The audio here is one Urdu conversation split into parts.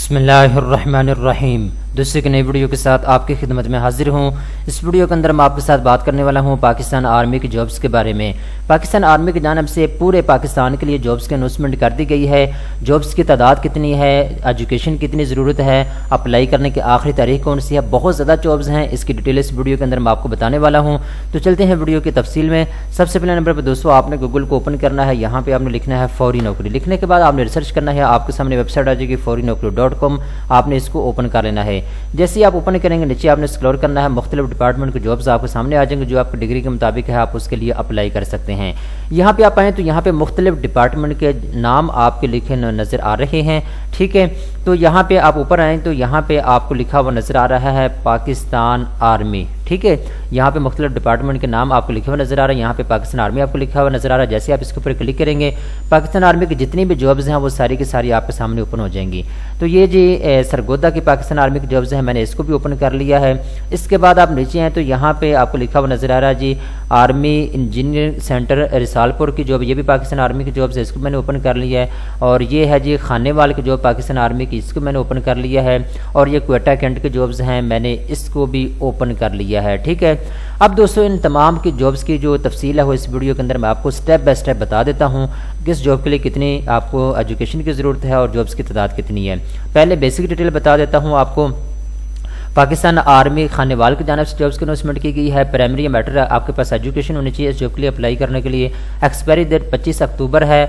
بسم اللہ الرحمن الرحیم۔ دوسری کی نئی ویڈیو کے ساتھ آپ کی خدمت میں حاضر ہوں۔ اس ویڈیو کے اندر میں آپ کے ساتھ بات کرنے والا ہوں پاکستان آرمی کی جابز کے بارے میں۔ پاکستان آرمی کی جانب سے پورے پاکستان کے لیے جابز کی اناؤنسمنٹ کر دی گئی ہے۔ جابز کی تعداد کتنی ہے، ایجوکیشن کتنی ضرورت ہے، اپلائی کرنے کی آخری تاریخ کون سی ہے، بہت زیادہ جابز ہیں۔ اس کی ڈیٹیل اس ویڈیو کے اندر میں آپ کو بتانے والا ہوں۔ تو چلتے ہیں ویڈیو کی تفصیل میں۔ سب سے پہلے نمبر پہ دوستو آپ نے گوگل کو اوپن کرنا ہے۔ یہاں پہ آپ نے لکھنا ہے فوری نوکری۔ لکھنے کے بعد آپ نے ریسرچ کرنا ہے، آپ کے سامنے ویب سائٹ آ جائے گی forinokri.com۔ آپ نے اس کو اوپن کر لینا ہے۔ جیسے ہی آپ اوپن کریں گے نیچے آپ نے اسکرول کرنا ہے، مختلف ڈپارٹمنٹ کے جابز آپ کے سامنے آ جائیں گے جو آپ کی ڈگری کے مطابق ہے، آپ اس کے لیے اپلائی کر سکتے ہیں۔ یہاں پہ آپ آئیں تو یہاں پہ مختلف ڈپارٹمنٹ کے نام آپ کے لکھے نظر آ رہے ہیں، ٹھیک ہے۔ تو یہاں پہ آپ اوپر آئیں تو یہاں پہ آپ کو لکھا ہوا نظر آ رہا ہے پاکستان آرمی، ٹھیک ہے۔ یہاں پہ مختلف ڈپارٹمنٹ کے نام آپ کو لکھے ہوئے نظر آ رہا ہے۔ یہاں پہ پاکستان آرمی آپ کو لکھا ہوا نظر آ رہا ہے۔ جیسے آپ اس کے اوپر کلک کریں گے پاکستان آرمی کی جتنی بھی جابز ہیں وہ ساری کی ساری آپ کے سامنے اوپن ہو جائیں گی۔ تو یہ جی سرگودا کی پاکستان آرمی کی جابز ہیں، میں نے اس کو بھی اوپن کر لیا ہے۔ اس کے بعد آپ نیچے ہیں تو یہاں پہ آپ کو لکھا ہوا نظر آ رہا ہے جی آرمی انجینئرنگ سینٹر رسال پور کی جاب، یہ بھی پاکستان آرمی کی جابز ہے، اس کو میں نے اوپن کر لیا ہے۔ اور یہ ہے جی خانے وال کی جاب پاکستان آرمی کی، اس کو میں نے اوپن کر لیا ہے۔ اور یہ کوئٹہ کینٹ کی جابز ہیں، میں نے اس کو بھی اوپن کر لیا ہے، ٹھیک ہے۔ اب دوستو ان تمام کی جابز کی جو تفصیل ہے وہ اس ویڈیو کے اندر میں آپ کو سٹیپ بائی سٹیپ بتا دیتا ہوں، کس جاب کے لیے کتنی آپ کو ایجوکیشن کی ضرورت ہے اور جابز کی تعداد کتنی ہے۔ پہلے بیسک ڈیٹیل بتا دیتا ہوں آپ کو۔ پاکستان آرمی خانے وال کی جانب سے جابز کی اناؤنسمنٹ کی گئی ہے۔ پرائمری یا میٹر آپ کے پاس ایجوکیشن ہونی چاہیے اس جاب کے لیے اپلائی کرنے کے لیے۔ ایکسپائری ڈیٹ 25 اکتوبر ہے۔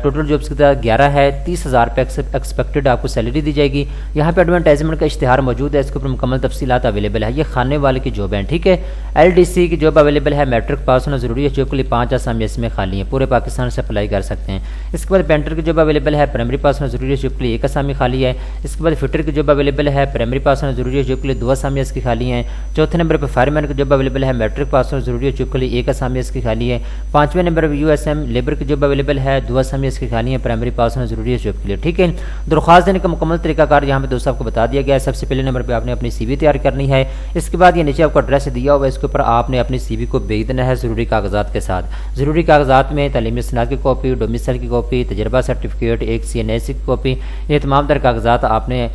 ٹوٹل جابز کی تعداد 11 ہے۔ 30,000 روپے ایکسپیکٹڈ آپ کو سیلری دی جائے گی۔ یہاں پہ ایڈورٹائزمنٹ کا اشتہار موجود ہے، اس کے اوپر مکمل تفصیلات اویلیبل ہے۔ یہ خانے والے کی جاب ہیں، ٹھیک ہے۔ LDC کی جاب اویلیبل ہے، میٹرک پاس ہونا ضروری ہے۔ جاب کے لیے 5 آسامی اس میں خالی ہیں، پورے پاکستان سے اپلائی کر سکتے ہیں۔ اس کے بعد پینٹر کی جاب اویلیبل ہے، پرائمری پاس ہونا ضروری ہے، جاب کے لیے 1 آسامی خالی ہے۔ اس کے بعد فٹر کی جاب اویلیبل ہے، پرائمری پاس ہونا ضروری ہے، جاب کے لیے 2 آسامی اس کی خالی ہیں۔ چوتھے نمبر پہ فائر مین کی جاب اویلیبل ہے، میٹرک پاس ہونا ضروری ہے، جاب کے لیے 1 آسامی اس کی خالی ہے۔ 5ویں نمبر پہ USM لیبر کی جاب اویلیبل ہے، 2 آسامی اس کی خالی ہیں، پرائمری پاس ہونا ضروری ہے جاب کے لیے، ٹھیک ہے۔ درخواست دینے کا مکمل طریقہ کار یہاں پہ دوستوں آپ کو بتا دیا گیا ہے۔ سب سے پہلے نمبر پہ آپ نے اپنی CV تیار کرنی ہے۔ اس کے بعد یہ نیچے آپ کو ایڈریس دیا ہوا ہے، اس کے اوپر آپ نے اپنی CV کو بھیج دینا ہے ضروری کاغذات کے ساتھ۔ ضروری کاغذات میں تعلیمی سند کی کاپی، ڈومیسائل کی کاپی، تجربہ سرٹیفکیٹ، ایک CNS کی کاپی، یہ تمام تر کاغذات آپ نے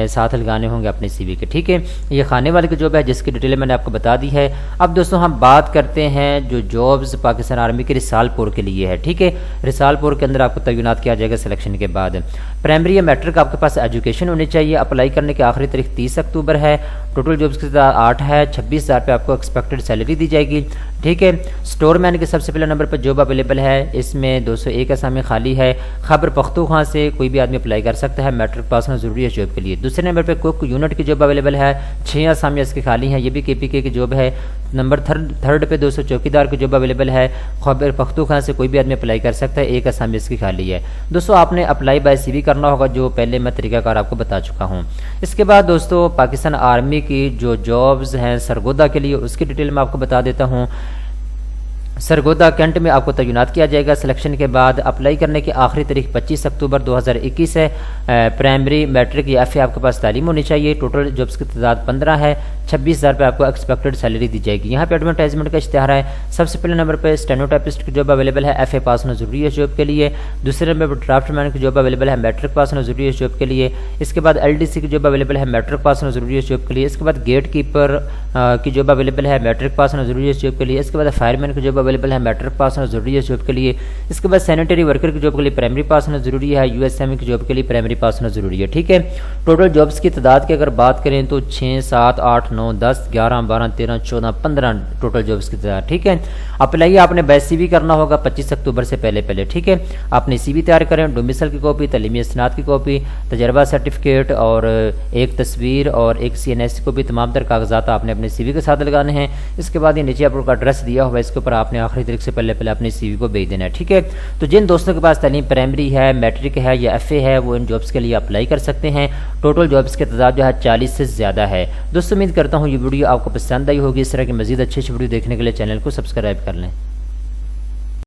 ساتھ لگانے ہوں گے اپنی CV کے، ٹھیک ہے۔ یہ خانے والے کی جاب ہے جس کی ڈیٹیل میں نے آپ کو بتا دی ہے۔ اب دوستوں ہم بات کرتے ہیں جو جابز پاکستان آرمی کے رسال پور کے لیے ہے، ٹھیک ہے۔ رسال پور کے اندر آپ کو تعینات کیا جائے گا سلیکشن کے بعد۔ پرائمری یا میٹرک آپ کے پاس ایجوکیشن ہونی چاہیے۔ اپلائی کرنے کی آخری تاریخ 30 اکتوبر ہے۔ ٹوٹل جابز کی تعداد 8 ہے۔ 26,000 روپے آپ کو ایکسپیکٹڈ سیلری دی جائے گی، ٹھیک ہے۔ اسٹور مین کے سب سے پہلے نمبر پر جاب اویلیبل ہے، اس میں 201 آسامی خالی ہے۔ خیبر پختونخوا سے کوئی بھی آدمی اپلائی کر سکتا ہے، میٹرک پاس ہونا ضروری ہے جاب کے لیے۔ دوسرے نمبر پہ کوک یونٹ کی جاب اویلیبل ہے، 6 آسامی اس کی خالی ہیں، یہ بھی KPK کی جاب ہے۔ نمبر تھرڈ پہ 200 چوکیدار کی جاب اویلیبل ہے، خیبر پختونخوا سے کوئی بھی آدمی اپلائی کر سکتا ہے، 1 آسامی اس کی خالی ہے۔ دوستو آپ نے اپلائی بائی CV کرنا ہوگا جو پہلے میں طریقہ کار آپ کو بتا چکا ہوں۔ اس کے بعد دوستو پاکستان آرمی کی جو جابز ہیں سرگودا کے لیے اس کی ڈیٹیل میں آپ کو بتا دیتا ہوں۔ سرگودا کینٹ میں آپ کو تعینات کیا جائے گا سلیکشن کے بعد۔ اپلائی کرنے کی آخری تاریخ 25 اکتوبر 2021 ہے۔ پرائمری میٹرک یا FA آپ کے پاس تعلیم ہونی چاہیے۔ ٹوٹل جابز کی تعداد 15 ہے۔ 26,000 روپے آپ کو ایکسپیکٹڈ سیلری دی جائے گی۔ یہاں پہ ایڈورٹائزمنٹ کا اشتہار ہے۔ سب سے پہلے نمبر پہ اسٹینوٹائپسٹ کی جاب اویلیبل ہے، FA پاس ہونا ضروری ہے جاب کے لیے۔ دوسرے نمبر پہ ڈرافٹ مین کی جاب اویلیبل ہے، میٹرک پاس ہونا ضروری ہے جاب کے لیے۔ اس کے بعد LDC کی جاب اویلیبل ہے، میٹرک پاس ہونا ضروری ہے جاب کے لیے۔ اس کے بعد گیٹ کیپر کی جاب اویلیبل ہے، میٹرک پاس ہونا ضروری ہے جاب کے لیے۔ اس کے بعد فائر مین کی جاب اویلیبل ہے، میٹرک پاس ہونا ضروری ہے جاب کے لیے۔ اس کے بعد سینیٹری ورکر کی جاب کے لیے پرائمری پاس ہونا ضروری ہے، USM کی جاب کے لیے پرائمری پاس ہونا ضروری ہے، ٹھیک ہے۔ ٹوٹل جابز کی تعداد کی اگر بات کریں تو 6 7 8 9 10 11 12 13 14 15 ٹوٹل جابز کی تعداد، ٹھیک ہے۔ اپلائی آپ نے بائی CV کرنا ہوگا 25 اکتوبر سے پہلے، ٹھیک ہے۔ اپنی CV تیار کریں، ڈومیسائل کی کاپی، تعلیمی اسناد کی کاپی، تجربہ سرٹیفکیٹ اور ایک تصویر اور ایک CNS کی کاپی، تمام تر کاغذات آپ نے اپنے CV کے ساتھ لگانے ہیں۔ اس کے بعد یہ نیچے آپ کو ایڈریس دیا ہوا ہے، اس کے اوپر آپ نے آخری تاریخ سے پہلے اپنی CV کو بھیج دینا ہے، ٹھیک ہے۔ تو جن دوستوں کے پاس تعلیم پرائمری ہے، میٹرک ہے یا FA ہے وہ ان جابز کے لیے اپلائی کر سکتے ہیں۔ ٹوٹل جابز کی تعداد جو ہے 40 سے زیادہ ہے۔ دوستو امید کرتا ہوں یہ ویڈیو آپ کو پسند آئی ہوگی۔ اس طرح کی مزید اچھی ویڈیو دیکھنے کے لیے چینل کو سبسکرائب کر لیں۔